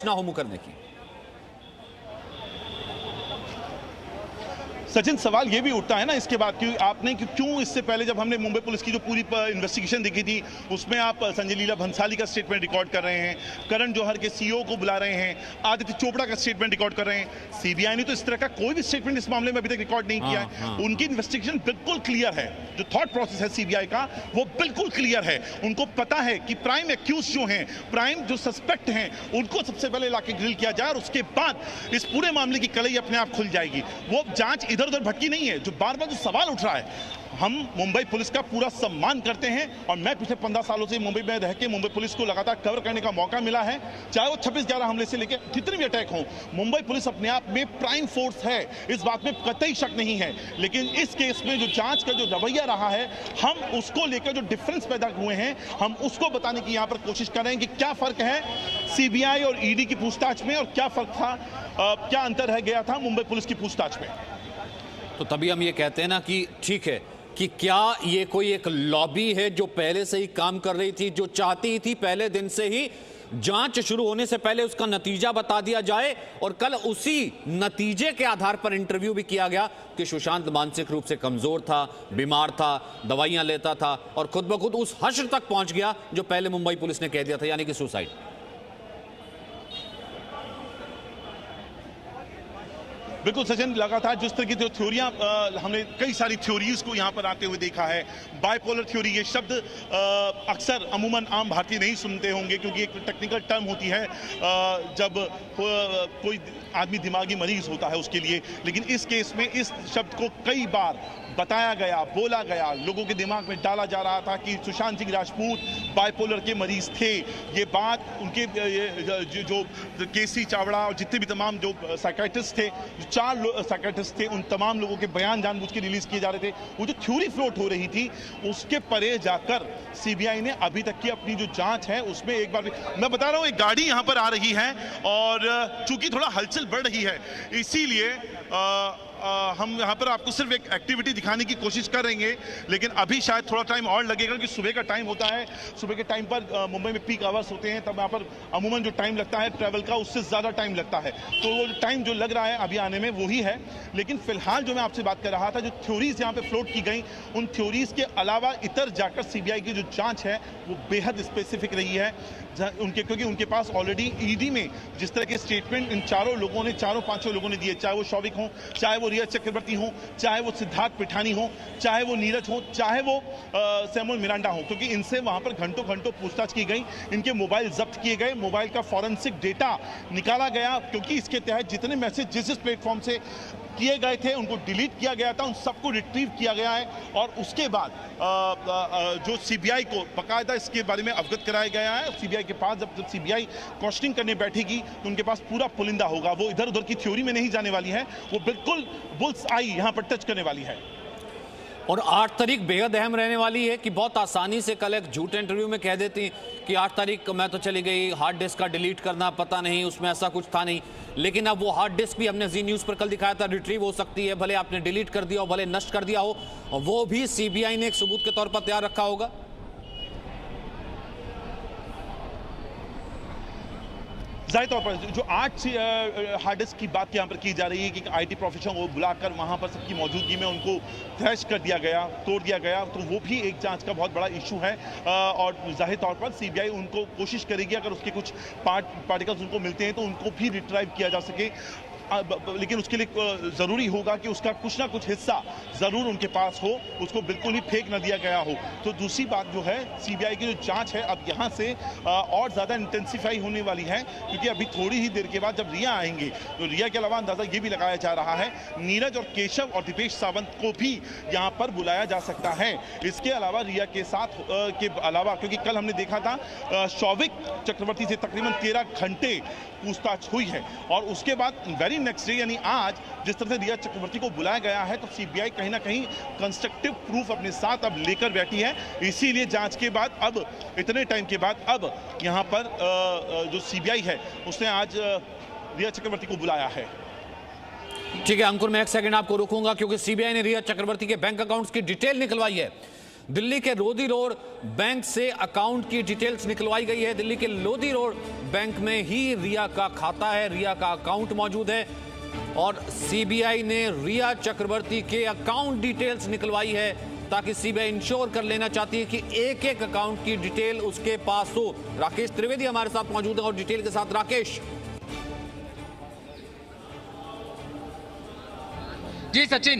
ना हो मुकरने की। सचिन, सवाल ये भी उठता है ना इसके बाद कि आपने क्यों इससे पहले जब हमने मुंबई पुलिस की जो पूरी इन्वेस्टिगेशन देखी थी उसमें आप संजय लीला भंसाली का स्टेटमेंट रिकॉर्ड कर रहे हैं, करण जौहर के सीईओ को बुला रहे हैं, आदित्य चोपड़ा का स्टेटमेंट रिकॉर्ड कर रहे हैं। सीबीआई ने तो इस तरह का कोई भी स्टेटमेंट इस मामले में अभी तक रिकॉर्ड नहीं किया है। उनकी इन्वेस्टिगेशन बिल्कुल क्लियर है, जो थॉट प्रोसेस है सीबीआई का वो बिल्कुल क्लियर है। उनको पता है कि प्राइम एक्यूज जो हैं, प्राइम जो सस्पेक्ट हैं, उनको सबसे पहले लाके ग्रिल किया जाए और उसके बाद इस पूरे मामले की कलई अपने आप खुल जाएगी। वो जांच इधर उधर भटकी नहीं है। जो बार बार जो सवाल उठ रहा है, हम मुंबई पुलिस का पूरा सम्मान करते हैं और मैं पिछले 15 सालों से मुंबई में रह के मुंबई पुलिस को लगातार कवर करने का मौका मिला है। चाहे वो 26/11 हमले से लेकर जितने भी अटैक हों, मुंबई पुलिस अपने आप में प्राइम फोर्स है, इस बात में कतई शक नहीं है। लेकिन इस केस में जो जांच का जो रवैया रहा है, हम उसको लेकर जो डिफरेंस पैदा हुए हैं, हम उसको बताने की यहां पर कोशिश कर रहे हैं कि क्या फर्क है सीबीआई और ईडी की पूछताछ में और क्या फर्क था, क्या अंतर रह गया था मुंबई पुलिस की पूछताछ में। तो तभी हम ये कहते हैं ना कि ठीक है कि क्या ये कोई एक लॉबी है जो पहले से ही काम कर रही थी, जो चाहती थी पहले दिन से ही जांच शुरू होने से पहले उसका नतीजा बता दिया जाए, और कल उसी नतीजे के आधार पर इंटरव्यू भी किया गया कि सुशांत मानसिक रूप से कमजोर था, बीमार था, दवाइयां लेता था और खुद ब खुद उस हश्र तक पहुंच गया जो पहले मुंबई पुलिस ने कह दिया था, यानी कि सुसाइड। बिल्कुल सचिन, लगातार जिस तरह की जो थ्योरियां हमने कई सारी थ्योरीज को यहां पर आते हुए देखा है। बाइपोलर थ्योरी, ये शब्द अक्सर अमूमन आम भारतीय नहीं सुनते होंगे क्योंकि एक टेक्निकल टर्म होती है जब कोई आदमी दिमागी मरीज होता है उसके लिए। लेकिन इस केस में इस शब्द को कई बार बताया गया, बोला गया, लोगों के दिमाग में डाला जा रहा था कि सुशांत सिंह राजपूत बाइपोलर के मरीज थे। ये बात उनके जो केसी चावड़ा और जितने भी तमाम जो साइकियाट्रिस्ट थे, 4 साइकियाट्रिस्ट थे, उन तमाम लोगों के बयान जानबूझ के रिलीज किए जा रहे थे। वो जो थ्योरी फ्लोट हो रही थी उसके परे जाकर सीबीआई ने अभी तक की अपनी जो जांच है उसमें एक बार मैं बता रहा हूं, एक गाड़ी यहां पर आ रही है और चूंकि थोड़ा हलचल बढ़ रही है इसीलिए हम यहाँ पर आपको सिर्फ एक एक्टिविटी दिखाने की कोशिश करेंगे। लेकिन अभी शायद थोड़ा टाइम और लगेगा कि सुबह का टाइम होता है, सुबह के टाइम पर मुंबई में पीक आवर्स होते हैं, तब यहाँ पर अमूमन जो टाइम लगता है ट्रैवल का उससे ज़्यादा टाइम लगता है। तो वो टाइम जो लग रहा है अभी आने में वही है। लेकिन फिलहाल जो मैं आपसे बात कर रहा था, जो थ्योरीज यहाँ पे फ्लोट की गई, उन थ्योरीज के अलावा इतर जाकर सीबीआई की जो जाँच है वो बेहद स्पेसिफिक रही है क्योंकि उनके पास ऑलरेडी ईडी में जिस तरह के स्टेटमेंट इन चारों लोगों ने, चारों पांचों लोगों ने दिए, चाहे वो शौविक हो, चाहे वो रिया चक्रवर्ती हो, चाहे वो सिद्धार्थ पिठानी हो, चाहे वो नीरज हो, चाहे वो सैमुअल मिरांडा हो, क्योंकि इनसे वहां पर घंटों घंटों पूछताछ की गई, इनके मोबाइल जब्त किए गए, मोबाइल का फॉरेंसिक डेटा निकाला गया, क्योंकि इसके तहत जितने मैसेज जिस प्लेटफॉर्म से किए गए थे उनको डिलीट किया गया था, उन सबको रिट्रीव किया गया है। और उसके बाद जो सीबीआई को बाकायदा इसके बारे में अवगत कराया गया है। सीबीआई के पास जब सीबीआई क्वेश्चनिंग करने बैठेगी तो उनके पास पूरा पुलिंदा होगा, वो इधर उधर की थ्योरी में नहीं जाने वाली है, वो बिल्कुल बुल्स आई यहां पर टच करने वाली है। और 8 तारीख बेहद अहम रहने वाली है कि बहुत आसानी से कल एक झूठे इंटरव्यू में कह देती कि 8 तारीख मैं तो चली गई, हार्ड डिस्क का डिलीट करना पता नहीं, उसमें ऐसा कुछ था नहीं। लेकिन अब वो हार्ड डिस्क भी हमने जी न्यूज़ पर कल दिखाया था, रिट्रीव हो सकती है, भले आपने डिलीट कर दिया हो, भले नष्ट कर दिया हो, और वो भी सीबीआई ने एक सबूत के तौर पर तैयार रखा होगा। जाहिर तौर पर जो 8 हार्ड डिस्क की बात यहाँ पर की जा रही है कि आईटी प्रोफेशनल को बुलाकर वहाँ पर सबकी मौजूदगी में उनको थ्रैश कर दिया गया, तोड़ दिया गया, तो वो भी एक जांच का बहुत बड़ा इशू है। और जाहिर तौर पर सीबीआई उनको कोशिश करेगी अगर उसके कुछ पार्टिकल्स उनको मिलते हैं तो उनको भी रिट्राइव किया जा सके। लेकिन उसके लिए ज़रूरी होगा कि उसका कुछ ना कुछ हिस्सा ज़रूर उनके पास हो, उसको बिल्कुल ही फेंक न दिया गया हो। तो दूसरी बात जो है, सीबीआई की जो जांच है अब यहाँ से और ज़्यादा इंटेंसिफाई होने वाली है, क्योंकि अभी थोड़ी ही देर के बाद जब रिया आएंगे तो रिया के अलावा अंदाज़ा ये भी लगाया जा रहा है नीरज और केशव और दीपेश सावंत को भी यहाँ पर बुलाया जा सकता है। इसके अलावा रिया के साथ के अलावा, क्योंकि कल हमने देखा था शौविक चक्रवर्ती से तकरीबन 13 घंटे पूछताछ हुई है और उसके बाद वेरी नेक्स्ट डे यानी आज जिस तरह से रिया चक्रवर्ती को बुलाया गया है, तो सीबीआई कहीं ना कहीं कंस्ट्रक्टिव प्रूफ अपने साथ अब लेकर बैठी है। इसीलिए जांच के बाद अब इतने टाइम के बाद अब यहां पर जो सीबीआई है उसने आज रिया चक्रवर्ती को बुलाया है। ठीक है अंकुर, मैं एक सेकंड आपको रुकूंगा क्योंकि सीबीआई ने रिया चक्रवर्ती के बैंक अकाउंट्स की डिटेल निकलवाई है। दिल्ली के लोधी रोड बैंक से अकाउंट की डिटेल्स निकलवाई गई है। दिल्ली के लोधी रोड बैंक में ही रिया का खाता है, रिया का अकाउंट मौजूद है और सीबीआई ने रिया चक्रवर्ती के अकाउंट डिटेल्स निकलवाई है ताकि सीबीआई इंश्योर कर लेना चाहती है कि एक एक अकाउंट की डिटेल उसके पास हो। राकेश त्रिवेदी हमारे साथ मौजूद है और डिटेल के साथ। राकेश जी सचिन,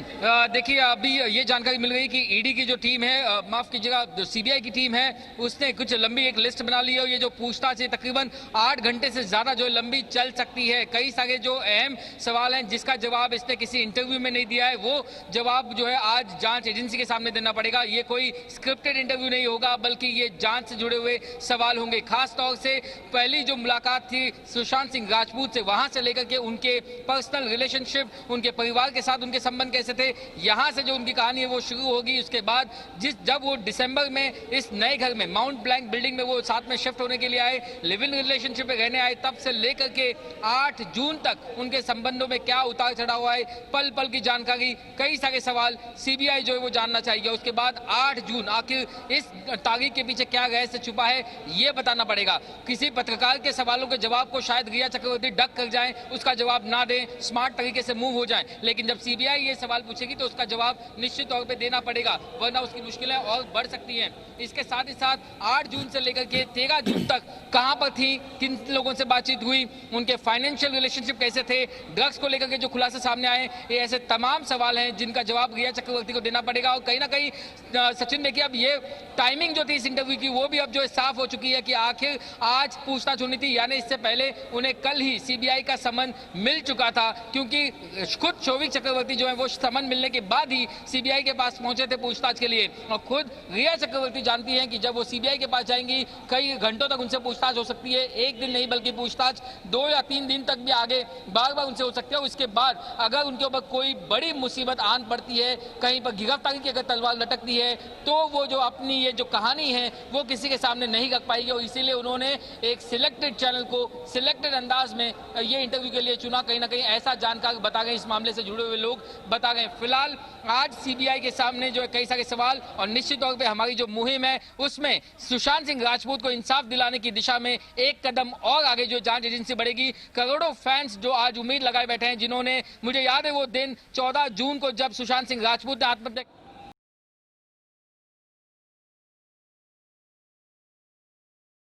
देखिए अभी ये जानकारी मिल गई कि ईडी की जो टीम है, माफ कीजिएगा जो सीबीआई की टीम है, उसने कुछ लंबी एक लिस्ट बना ली है और ये जो पूछताछ है तकरीबन 8 घंटे से ज्यादा जो लंबी चल सकती है। कई सारे जो अहम सवाल हैं जिसका जवाब इसने किसी इंटरव्यू में नहीं दिया है, वो जवाब जो है आज जांच एजेंसी के सामने देना पड़ेगा। ये कोई स्क्रिप्टेड इंटरव्यू नहीं होगा बल्कि ये जांच से जुड़े हुए सवाल होंगे। खास तौर से पहली जो मुलाकात थी सुशांत सिंह राजपूत से, वहां से लेकर के उनके पर्सनल रिलेशनशिप, उनके परिवार के साथ उनके संबंध कैसे थे, यहां से जो उनकी कहानी है वो शुरू होगी। उसके बाद जब वो दिसंबर में इस नए घर में माउंट ब्लैंक बिल्डिंग में वो साथ में शिफ्ट होने के लिए आए, लिव इन रिलेशनशिप में रहने आए, तब से लेकर के 8 जून तक उनके संबंधों में क्या उतार चढ़ाव हुआ है, पल पल की जानकारी, कई सारे सवाल सीबीआई जो है वो जानना चाहिए। उसके बाद 8 जून आखिर इस तारीख के पीछे क्या रहस्य छुपा है ये बताना पड़ेगा। किसी पत्रकार के सवालों के जवाब को शायद रिया चक्रवर्ती डक कर जाएं, उसका जवाब ना दें, स्मार्ट तरीके से मूव हो जाएं, लेकिन जब सीबीआई ये सवाल पूछेगी तो उसका जवाब निश्चित तौर पे देना पड़ेगा, वरना उसकी मुश्किलें और बढ़ सकती हैं। इसके साथ ही साथ 8 जून से लेकर के 13 जून तक कहां पर थी, किन लोगों से बातचीत हुई, उनके फाइनेंशियल रिलेशनशिप कैसे थे, ड्रग्स को लेकर के जो खुलासे सामने आए, ये ऐसे तमाम सवाल हैं जिनका जवाब रिया चक्रवर्ती को देना पड़ेगा। और कहीं ना कहीं सचिन देखिए, अब ये टाइमिंग जो थी इस इंटरव्यू की वो भी अब जो साफ हो चुकी है कि आखिर आज पूछताछ होनी थी, यानी इससे पहले उन्हें कल ही सीबीआई का समन मिल चुका था, क्योंकि खुद शौविक चक्रवर्ती जो है वो समन मिलने के बाद ही सीबीआई के पास पहुंचे थे पूछताछ के लिए। और खुद रिया चक्रवर्ती जानती हैं कि जब वो सीबीआई के पास जाएंगी कई घंटों तक उनसे पूछताछ हो सकती है, एक दिन नहीं बल्कि पूछताछ 2 या 3 दिन तक भी आगे बार बार उनसे हो सकती है। उसके बाद अगर उनके ऊपर कोई बड़ी मुसीबत आन पड़ती है, कहीं पर गिरफ्तारी की अगर तलवार लटकती है, तो वो जो अपनी ये जो कहानी है वो किसी के सामने नहीं रख पाएगी। और इसीलिए उन्होंने एक सिलेक्टेड चैनल को सिलेक्टेड अंदाज में ये इंटरव्यू के लिए चुना। कहीं ना कहीं ऐसा जानकार बता गए, इस मामले से जुड़े हुए लोग बता गए। फिलहाल आज सीबीआई के सामने जो है कई सारे सवाल, और निश्चित तौर पे हमारी जो मुहिम है उसमें सुशांत सिंह राजपूत को इंसाफ दिलाने की दिशा में एक कदम और आगे जो जांच एजेंसी बढ़ेगी। करोड़ों फैंस जो आज उम्मीद लगाए बैठे हैं, जिन्होंने, मुझे याद है वो दिन 14 जून को जब सुशांत सिंह राजपूत ने आत्महत्या